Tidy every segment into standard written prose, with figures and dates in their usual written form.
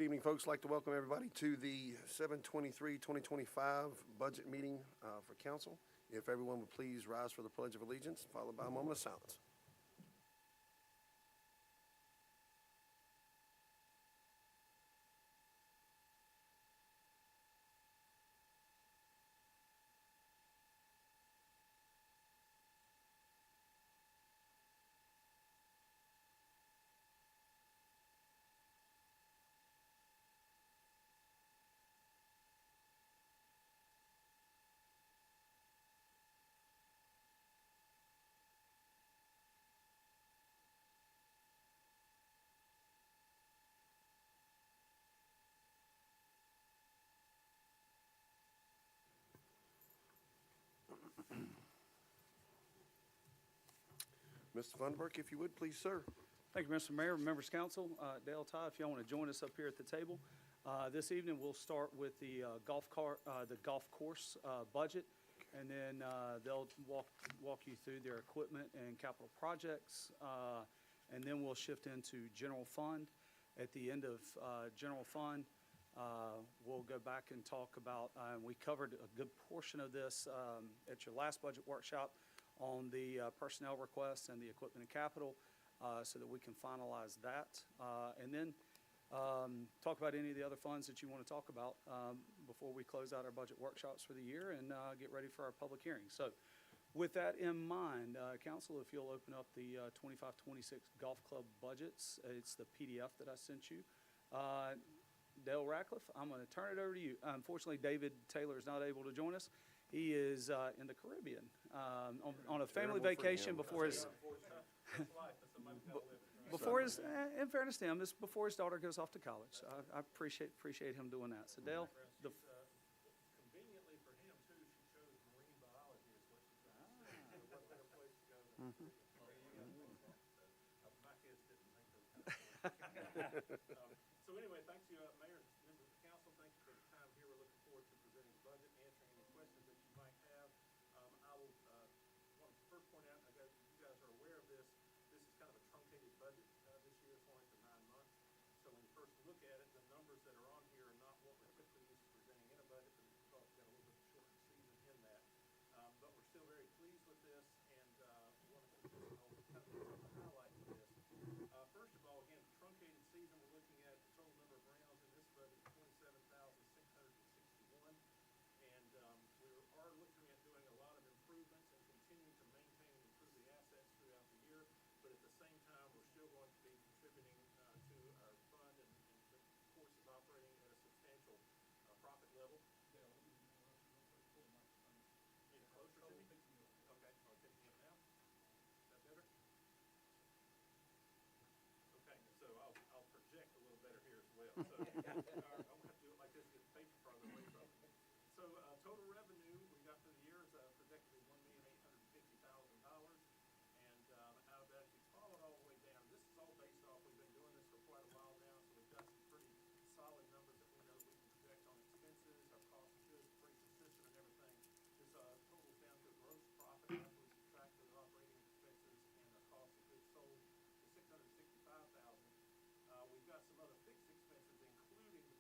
Good evening, folks. I'd like to welcome everybody to the 7/23/2025 budget meeting for council. If everyone would please rise for the Pledge of Allegiance, followed by a moment of silence. Mr. Funderburk, if you would, please, sir. Thank you, Mr. Mayor, members of council. Dale, Ty, if y'all want to join us up here at the table. This evening, we'll start with the golf course budget, and then they'll walk you through their equipment and capital projects, and then we'll shift into general fund. At the end of general fund, we'll go back and talk about, we covered a good portion of this at your last budget workshop on the personnel requests and the equipment and capital, so that we can finalize that. And then talk about any of the other funds that you want to talk about before we close out our budget workshops for the year and get ready for our public hearing. So with that in mind, council, if you'll open up the 25-26 golf club budgets, it's the PDF that I sent you. Dale Ratcliffe, I'm going to turn it over to you. Unfortunately, David Taylor is not able to join us. He is in the Caribbean on a family vacation before his in fairness to him, this before his daughter goes off to college. So I appreciate him doing that. So Dale, conveniently for him too, she chose marine biology is what she's got. What better place to go than my kids didn't think those kind of things. So anyway, thanks you, Mayor, members of the council. Thank you for the time here. We're looking forward to presenting the budget, answering any questions that you might have. I will want to first point out, you guys are aware of this. This is kind of a truncated budget this year. It's only for 9 months. So when you first look at it, the numbers that are on here are not what we're typically used to presenting in a budget, but we've got a little bit shorter season in that. But we're still very pleased with this, and we want to just kind of some of the highlights of this. First of all, again, truncated season, we're looking at the total number of rounds in this budget, 27,661. And we are looking at doing a lot of improvements and continuing to maintain and improve the assets throughout the year. But at the same time, we're still going to be contributing to our fund, and the course is operating at a substantial profit level. Need it closer to me? Okay, are we picking up now? Is that better? Okay, so I'll project a little better here as well. So I'm going to have to do it like this to get the paper farther away from me. So total revenue we got for the year is projected to be $1,850,000, and out of that, if you follow it all the way down, this is all based off, we've been doing this for quite a while now, so we've got some pretty solid numbers that we know we can project on expenses. Our cost of goods pretty consistent and everything. This totals down to a gross profit after we subtract those operating expenses and our cost of goods sold to $665,000. We've got some other fixed expenses, including the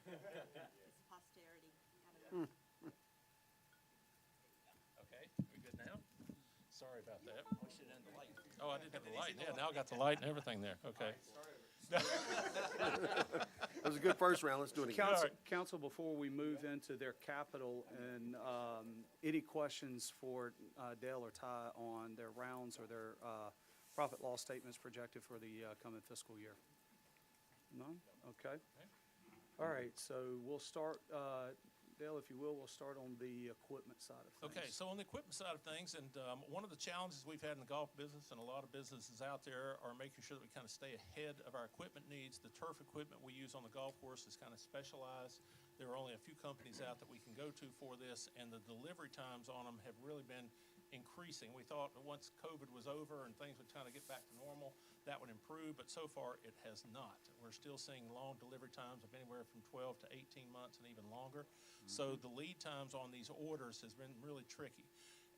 It's posterity. Gotta- Okay, we good now? Sorry about that. Oh, I didn't have the light. Yeah, now I got the light and everything there. Okay. It was a good first round. Let's do it again. Council, before we move into their capital, and any questions for Dale or Ty on their rounds or their profit loss statements projected for the coming fiscal year? None? Okay. All right, so we'll start, Dale, if you will, we'll start on the equipment side of things. Okay, so on the equipment side of things, and one of the challenges we've had in the golf business, and a lot of businesses out there, are making sure that we kind of stay ahead of our equipment needs. The turf equipment we use on the golf course is kind of specialized. There are only a few companies out that we can go to for this, and the delivery times on them have really been increasing. We thought that once COVID was over and things would kind of get back to normal, that would improve, but so far it has not. We're still seeing long delivery times of anywhere from 12 to 18 months and even longer. So the lead times on these orders has been really tricky.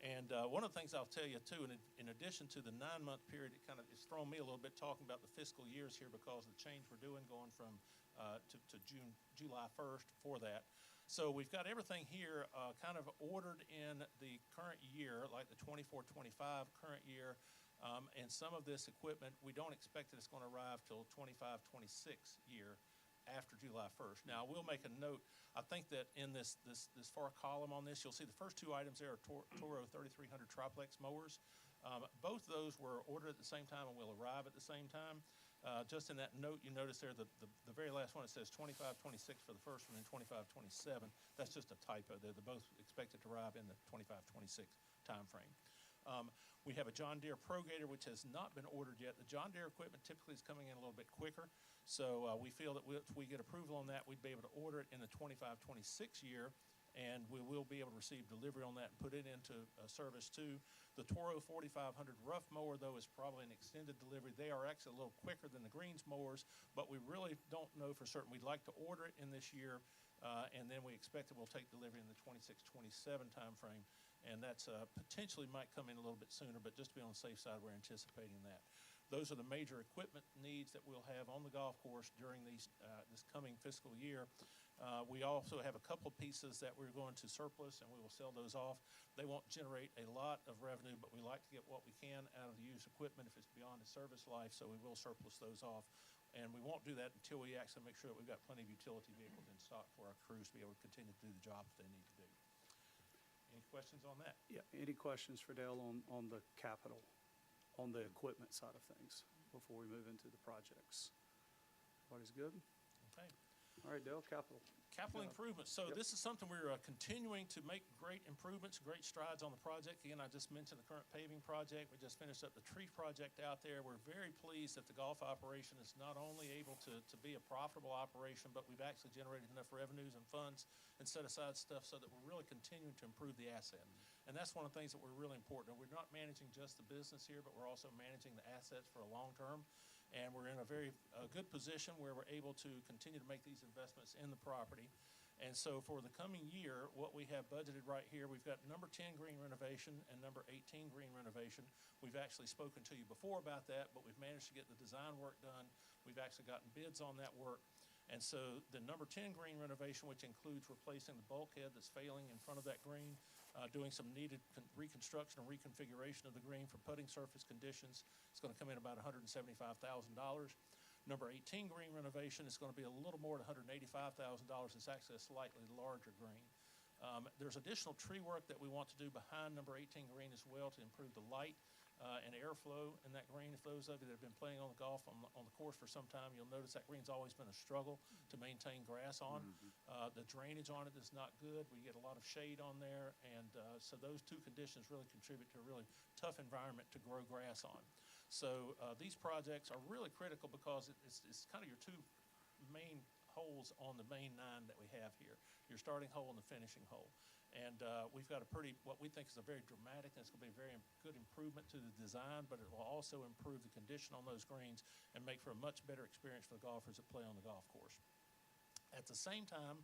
And one of the things I'll tell you too, in addition to the 9-month period, it's thrown me a little bit talking about the fiscal years here because of the change we're doing going from to July 1st for that. So we've got everything here kind of ordered in the current year, like the 24-25 current year. And some of this equipment, we don't expect that it's going to arrive till 25-26 year after July 1st. Now, we'll make a note. I think that in this far column on this, you'll see the first two items there are Toro 3300 triplex mowers. Both of those were ordered at the same time and will arrive at the same time. Just in that note, you notice there the very last one, it says 25-26 for the first one and 25-27. That's just a typo. They're both expected to arrive in the 25-26 timeframe. We have a John Deere Pro Gator, which has not been ordered yet. The John Deere equipment typically is coming in a little bit quicker. So we feel that if we get approval on that, we'd be able to order it in the 25-26 year, and we will be able to receive delivery on that and put it into service too. The Toro 4500 rough mower, though, is probably an extended delivery. They are actually a little quicker than the greens mowers, but we really don't know for certain. We'd like to order it in this year, and then we expect that we'll take delivery in the 26-27 timeframe, and that's potentially might come in a little bit sooner, but just to be on the safe side, we're anticipating that. Those are the major equipment needs that we'll have on the golf course during this coming fiscal year. We also have a couple of pieces that we're going to surplus, and we will sell those off. They won't generate a lot of revenue, but we like to get what we can out of the used equipment if it's beyond its service life, so we will surplus those off. And we won't do that until we actually make sure that we've got plenty of utility vehicles in stock for our crews to be able to continue to do the job that they need to do. Any questions on that? Yeah, any questions for Dale on the capital, on the equipment side of things before we move into the projects? Everybody's good? Okay. All right, Dale, capital. Capital improvements. So Yep. this is something we're continuing to make great improvements, great strides on the project. Again, I just mentioned the current paving project. We just finished up the tree project out there. We're very pleased that the golf operation is not only able to be a profitable operation, but we've actually generated enough revenues and funds and set aside stuff so that we're really continuing to improve the asset. And that's one of the things that we're really important. We're not managing just the business here, but we're also managing the assets for a long term. And we're in a very good position where we're able to continue to make these investments in the property. And so for the coming year, what we have budgeted right here, we've got number 10 green renovation and number 18 green renovation. We've actually spoken to you before about that, but we've managed to get the design work done. We've actually gotten bids on that work. And so the number 10 green renovation, which includes replacing the bulkhead that's failing in front of that green, doing some needed reconstruction and reconfiguration of the green for putting surface conditions, it's going to come in about $175,000. Number 18 green renovation is going to be a little more than $185,000. It's actually a slightly larger green. There's additional tree work that we want to do behind number 18 green as well to improve the light and airflow in that green. If those of you that have been playing on the golf on the course for some time, you'll notice that green's always been a struggle to maintain grass on. The drainage on it is not good. We get a lot of shade on there, and so those two conditions really contribute to a really tough environment to grow grass on. So these projects are really critical because it's kind of your two main holes on the main 9 that we have here, your starting hole and the finishing hole. And we've got what we think is a very dramatic, and it's going to be a very good improvement to the design, but it will also improve the condition on those greens and make for a much better experience for the golfers that play on the golf course. At the same time,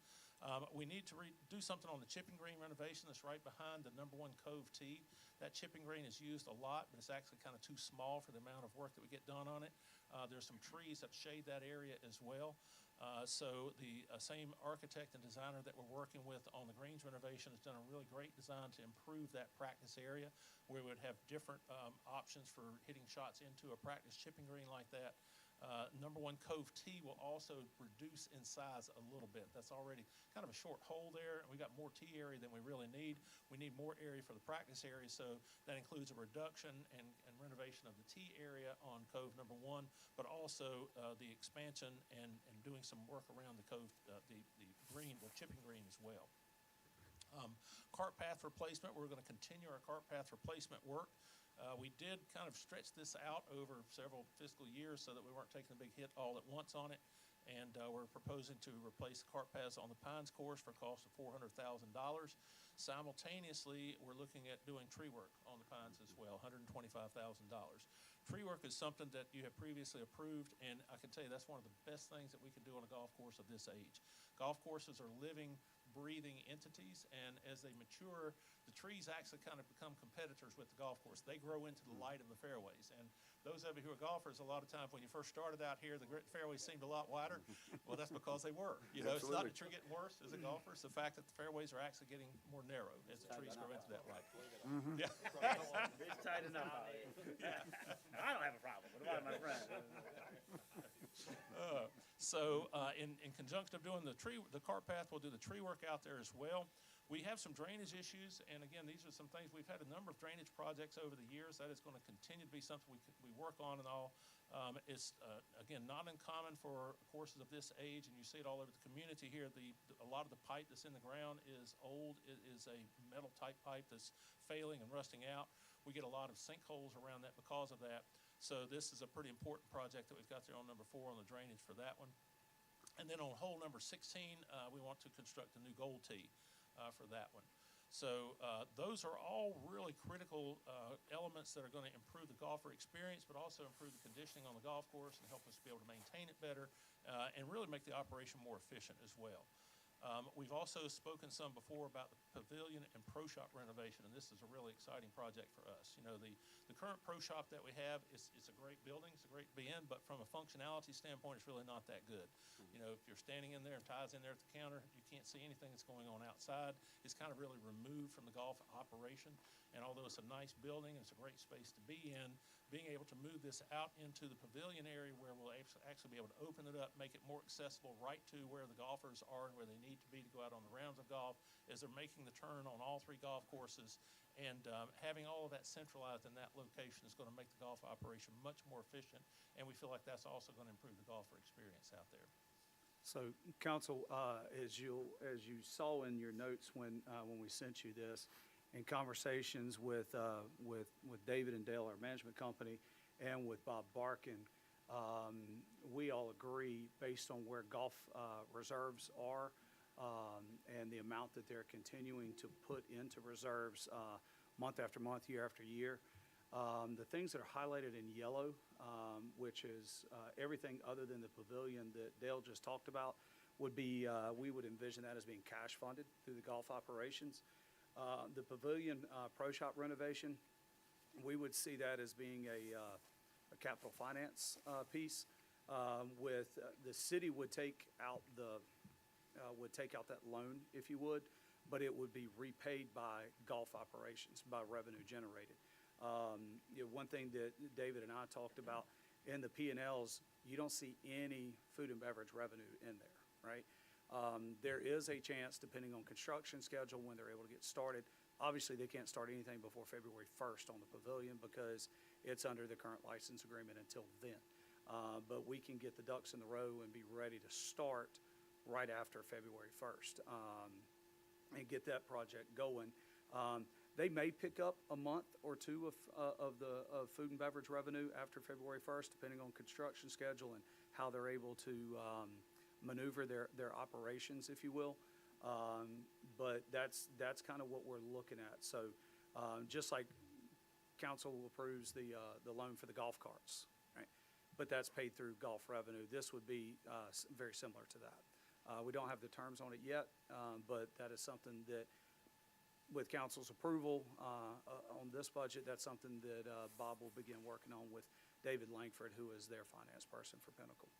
we need to do something on the chipping green renovation that's right behind the number 1 Cove tee. That chipping green is used a lot, but it's actually kind of too small for the amount of work that we get done on it. There's some trees that shade that area as well. So the same architect and designer that we're working with on the greens renovation has done a really great design to improve that practice area, where we would have different options for hitting shots into a practice chipping green like that. Number one, Cove T will also reduce in size a little bit. That's already kind of a short hole there, and we got more tee area than we really need. We need more area for the practice area, so that includes a reduction and renovation of the tee area on Cove number one, but also the expansion and doing some work around the Cove, the green, the chipping green as well. Cart path replacement, we're going to continue our cart path replacement work. We did kind of stretch this out over several fiscal years so that we weren't taking a big hit all at once on it. And we're proposing to replace the cart paths on the Pines course for a cost of $400,000. Simultaneously, we're looking at doing tree work on the Pines as well, $125,000. Tree work is something that you have previously approved, and I can tell you that's one of the best things that we can do on a golf course of this age. Golf courses are living, breathing entities, and as they mature, the trees actually kind of become competitors with the golf course. They grow into the light of the fairways, and those of you who are golfers, a lot of times when you first started out here, the fairways seemed a lot wider. Well, that's because they were. You know, it's not that you're getting worse as a golfer. It's the fact that the fairways are actually getting more narrow as the trees grow into that light. Yeah. It's tight enough out here. I don't have a problem, but what about my friends? So in conjunction of doing the cart path, we'll do the tree work out there as well. We have some drainage issues, and again, these are some things, we've had a number of drainage projects over the years. That is going to continue to be something we work on and all. It's, again, not uncommon for courses of this age, and you see it all over the community here. A lot of the pipe that's in the ground is old. It is a metal-type pipe that's failing and rusting out. We get a lot of sinkholes around that because of that. So this is a pretty important project that we've got there on number 4 on the drainage for that one. And then on hole number 16, we want to construct a new gold tee for that one. So those are all really critical elements that are going to improve the golfer experience, but also improve the conditioning on the golf course and help us be able to maintain it better and really make the operation more efficient as well. We've also spoken some before about the pavilion and pro shop renovation, and this is a really exciting project for us. You know, the current pro shop that we have, it's a great building, it's a great be in, but from a functionality standpoint, it's really not that good. You know, if you're standing in there and Ty's in there at the counter, you can't see anything that's going on outside. It's kind of really removed from the golf operation, and although it's a nice building, it's a great space to be in, being able to move this out into the pavilion area where we'll actually be able to open it up, make it more accessible right to where the golfers are and where they need to be to go out on the rounds of golf as they're making the turn on all 3 golf courses. And having all of that centralized in that location is going to make the golf operation much more efficient, and we feel like that's also going to improve the golfer experience out there. So, Council, as you saw in your notes when we sent you this, in conversations with David and Dale, our management company, and with Bob Barkin, we all agree, based on where golf reserves are and the amount that they're continuing to put into reserves month after month, year after year. The things that are highlighted in yellow, which is everything other than the pavilion that Dale just talked about, would be, we would envision that as being cash funded through the golf operations. The pavilion pro shop renovation, we would see that as being a capital finance piece. With the city would take out that loan, if you would, but it would be repaid by golf operations, by revenue generated. One thing that David and I talked about in the P&Ls, you don't see any food and beverage revenue in there, right? There is a chance, depending on construction schedule, when they're able to get started. Obviously, they can't start anything before February 1st on the pavilion because it's under the current license agreement until then. But we can get the ducks in the row and be ready to start right after February 1st and get that project going. They may pick up a month or 2 of food and beverage revenue after February 1st, depending on construction schedule and how they're able to maneuver their operations, if you will. But that's kind of what we're looking at. So just like council approves the loan for the golf carts, right? But that's paid through golf revenue. This would be very similar to that. We don't have the terms on it yet, but that is something that, with council's approval on this budget, that's something that Bob will begin working on with David Langford, who is their finance person for Pinnacle.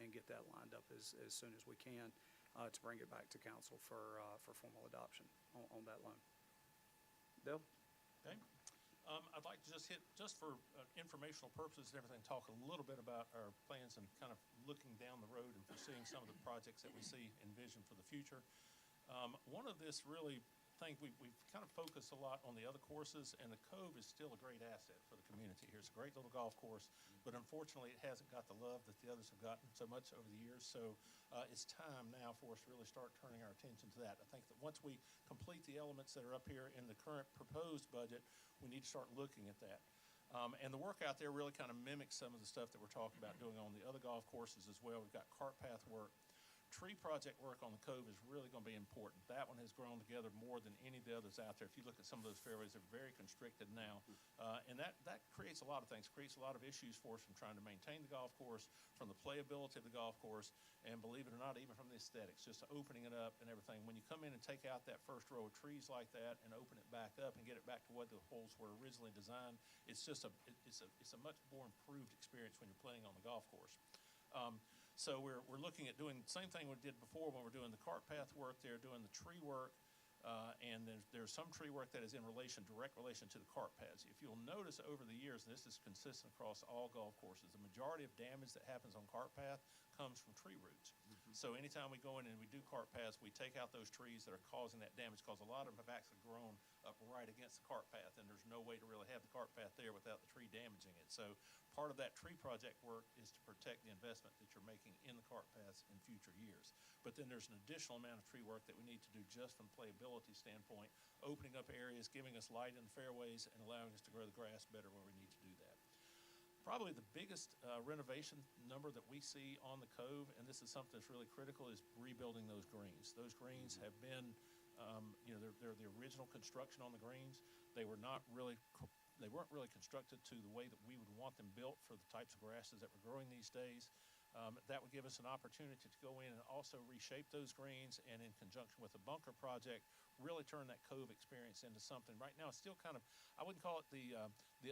and get that lined up as soon as we can to bring it back to council for formal adoption on that loan. Dale? Okay. I'd like to just hit, just for informational purposes and everything, talk a little bit about our plans and kind of looking down the road and pursuing some of the projects that we see envisioned for the future. One of this really thing, we've kind of focused a lot on the other courses, and the Cove is still a great asset for the community here. It's a great little golf course, but unfortunately, it hasn't got the love that the others have gotten so much over the years. So it's time now for us to really start turning our attention to that. I think that once we complete the elements that are up here in the current proposed budget, we need to start looking at that. And the work out there really kind of mimics some of the stuff that we're talking about doing on the other golf courses as well. We've got cart path work. Tree project work on the Cove is really going to be important. That one has grown together more than any of the others out there. If you look at some of those fairways, they're very constricted now. And that creates a lot of things, creates a lot of issues for us from trying to maintain the golf course, from the playability of the golf course, and believe it or not, even from the aesthetics, just opening it up and everything. When you come in and take out that first row of trees like that and open it back up and get it back to what the holes were originally designed, it's just it's a much more improved experience when you're playing on the golf course. So we're looking at doing the same thing we did before when we're doing the cart path work there, doing the tree work, and there's some tree work that is in direct relation to the cart paths. If you'll notice over the years, and this is consistent across all golf courses, the majority of damage that happens on cart path comes from tree roots. So anytime we go in and we do cart paths, we take out those trees that are causing that damage, because a lot of them have actually grown up right against the cart path, and there's no way to really have the cart path there without the tree damaging it. So part of that tree project work is to protect the investment that you're making in the cart paths in future years. But then there's an additional amount of tree work that we need to do just from playability standpoint, opening up areas, giving us light in the fairways, and allowing us to grow the grass better where we need to do that. Probably the biggest renovation number that we see on the Cove, and this is something that's really critical, is rebuilding those greens. Those greens have been, they're the original construction on the greens. They weren't really constructed to the way that we would want them built for the types of grasses that we're growing these days. That would give us an opportunity to go in and also reshape those greens, and in conjunction with the bunker project, really turn that Cove experience into something. Right now, it's still kind of, I wouldn't call it the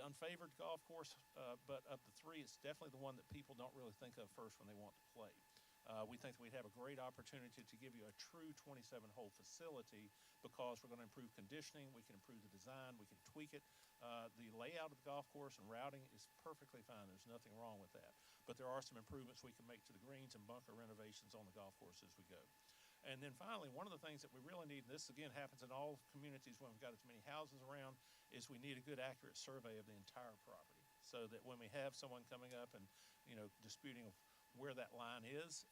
unfavored golf course, but of the three, it's definitely the one that people don't really think of first when they want to play. We think that we'd have a great opportunity to give you a true 27-hole facility, because we're going to improve conditioning, we can improve the design, we can tweak it. The layout of the golf course and routing is perfectly fine. There's nothing wrong with that. But there are some improvements we can make to the greens and bunker renovations on the golf course as we go. And then finally, one of the things that we really need, and this again happens in all communities when we've got as many houses around, is we need a good, accurate survey of the entire property, so that when we have someone coming up and, disputing where that line is,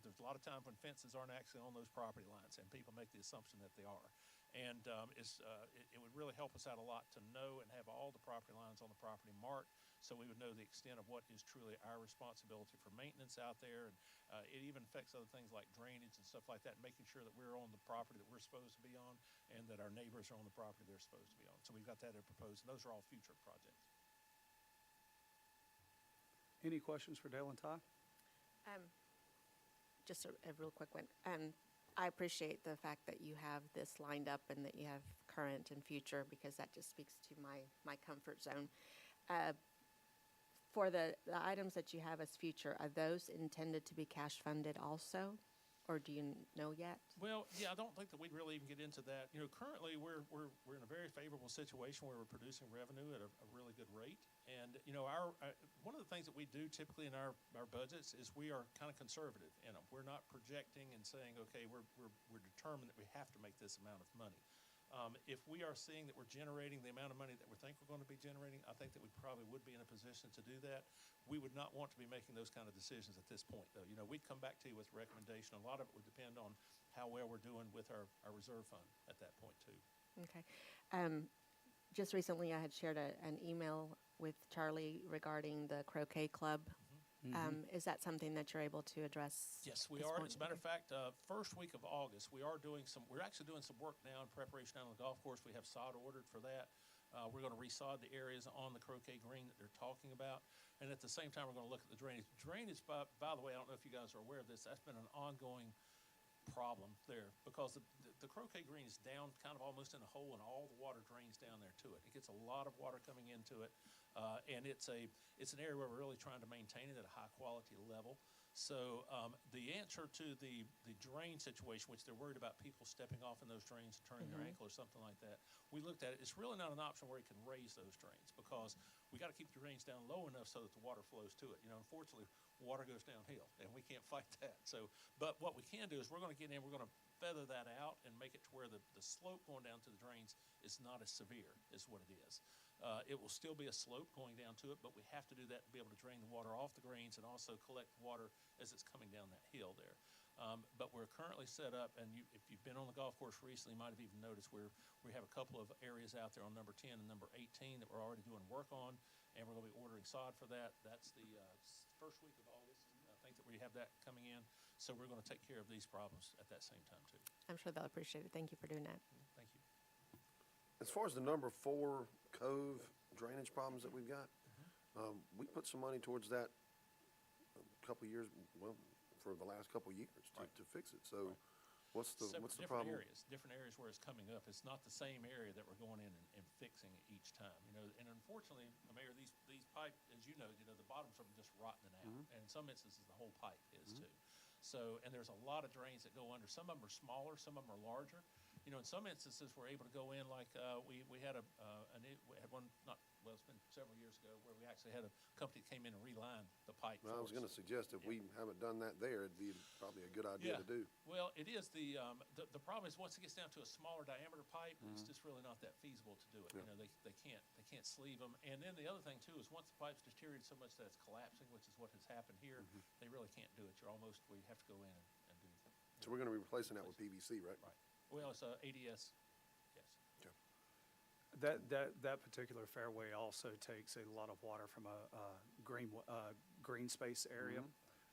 there's a lot of times when fences aren't actually on those property lines, and people make the assumption that they are. And it would really help us out a lot to know and have all the property lines on the property marked, so we would know the extent of what is truly our responsibility for maintenance out there. And it even affects other things like drainage and stuff like that, making sure that we're on the property that we're supposed to be on, and that our neighbors are on the property they're supposed to be on. So we've got that proposed, and those are all future projects. Any questions for Dale and Ty? Just a real quick one. I appreciate the fact that you have this lined up and that you have current and future, because that just speaks to my comfort zone. For the items that you have as future, are those intended to be cash funded also, or do you know yet? Well, yeah, I don't think that we'd really even get into that. Currently we're in a very favorable situation where we're producing revenue at a really good rate. And, our one of the things that we do typically in our budgets is we are kind of conservative in them. We're not projecting and saying, okay, we're determined that we have to make this amount of money. If we are seeing that we're generating the amount of money that we think we're going to be generating, I think that we probably would be in a position to do that. We would not want to be making those kind of decisions at this point, though. We'd come back to you with a recommendation. A lot of it would depend on how well we're doing with our reserve fund at that point, too. Okay. Just recently, I had shared an email with Charlie regarding the croquet club. Is that something that you're able to address? Yes, we this are. morning? As a matter of fact, first week of August, we're actually doing some work now in preparation down on the golf course. We have sod ordered for that. We're going to resod the areas on the croquet green that they're talking about. And at the same time, we're going to look at the drainage. Drainage, by the way, I don't know if you guys are aware of this, that's been an ongoing problem there, because the croquet green is down kind of almost in a hole, and all the water drains down there to it. It gets a lot of water coming into it, and it's an area where we're really trying to maintain it at a high quality level. So the answer to the drain situation, which they're worried about people stepping off in those drains and turning their ankle or something like that, we looked at it. It's really not an option where you can raise those drains because we got to keep the drains down low enough so that the water flows to it. You know, unfortunately, water goes downhill, and we can't fight that. So, but what we can do is we're going to get in, we're going to feather that out and make it to where the slope going down to the drains is not as severe, is what it is. It will still be a slope going down to it, but we have to do that to be able to drain the water off the greens and also collect water as it's coming down that hill there. But we're currently set up, and if you've been on the golf course recently, you might have even noticed we have a couple of areas out there on number 10 and number 18 that we're already doing work on, and we're going to be ordering sod for that. That's the first week of August, I think, that we have that coming in. So we're going to take care of these problems at that same time, too. I'm sure they'll appreciate it. Thank you for doing that. Thank you. As far as the number 4 cove drainage problems that we've got, we put some money towards that a couple of years, well, for the last couple of years Right. to fix it. So what's the Different problem? different areas where it's coming up. It's not the same area that we're going in and fixing each time, you know. And unfortunately, Mayor, these pipe, as you know, the bottoms are just rotting out. And in some instances, the whole pipe is too. So, and there's a lot of drains that go under. Some of them are smaller, some of them are larger. You know, in some instances, we're able to go in like, we had we had one, it's been several years ago, where we actually had a company that came in and relined the pipe Well, I for was us. going to suggest if we haven't done that there, it'd be probably a good idea to do. Well, it is the problem is once it gets down to a smaller diameter pipe, it's just really not that feasible to do it. You know, they can't sleeve them. And then the other thing too is once the pipe's deteriorated so much that it's collapsing, which is what has happened here, they really can't do it. We have to go in and do. So we're going to be replacing that with PVC, right? Right. Well, it's ADS. Yes. That particular fairway also takes a lot of water from a green space area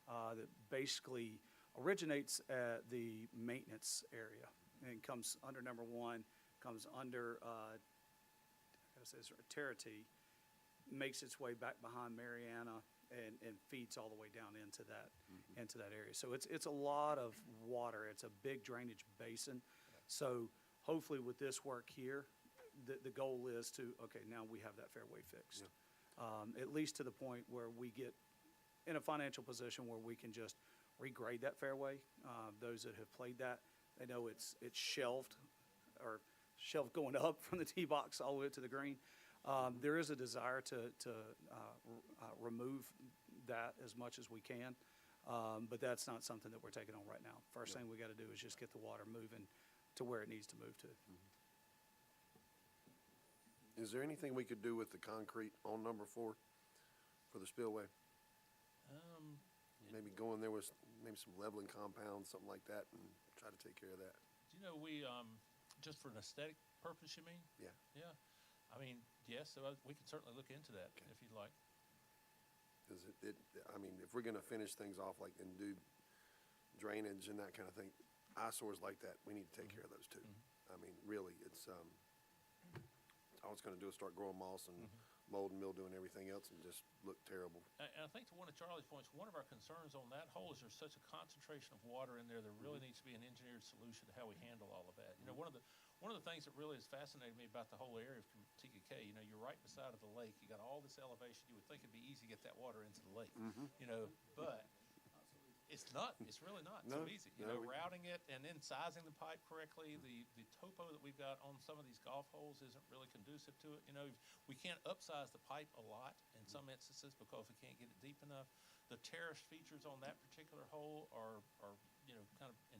that basically originates at the maintenance area and comes under number 1, comes under Terratee, makes its way back behind Mariana and feeds all the way down into that area. So it's a lot of water. It's a big drainage basin. So hopefully with this work here, the goal is to, okay, now we have that fairway fixed. At least to the point where we get in a financial position where we can just regrade that fairway. Those that have played that, they know it's shelved going up from the tee box all the way up to the green. There is a desire to remove that as much as we can, but that's not something that we're taking on right now. First thing we got to do is just get the water moving to where it needs to move to. Is there anything we could do with the concrete on number 4 for the spillway? Maybe go in there with maybe some leveling compounds, something like that, and try to take care of that. Do you know we just for an aesthetic purpose? You mean? Yeah. Yeah. I mean, yes. So we can certainly look into that if you'd like. Because I mean, if we're going to finish things off like and do drainage and that kind of thing, eyesores like that, we need to take care of those too. I mean, really, it's all it's going to do is start growing moss and mold and mildew and everything else and just look terrible. And I think to one of Charlie's points, one of our concerns on that hole is there's such a concentration of water in there. There really needs to be an engineered solution to how we handle all of that. You know, one of the things that really has fascinated me about the whole area of TKK, you know, you're right beside of the lake. You got all this elevation. You would think it'd be easy to get that water into the lake, you know, but it's not. It's really not so easy. You know, routing it and then sizing the pipe correctly. The topo that we've got on some of these golf holes isn't really conducive to it. You know, we can't upsize the pipe a lot in some instances because we can't get it deep enough. The terrace features on that particular hole are you know, kind of in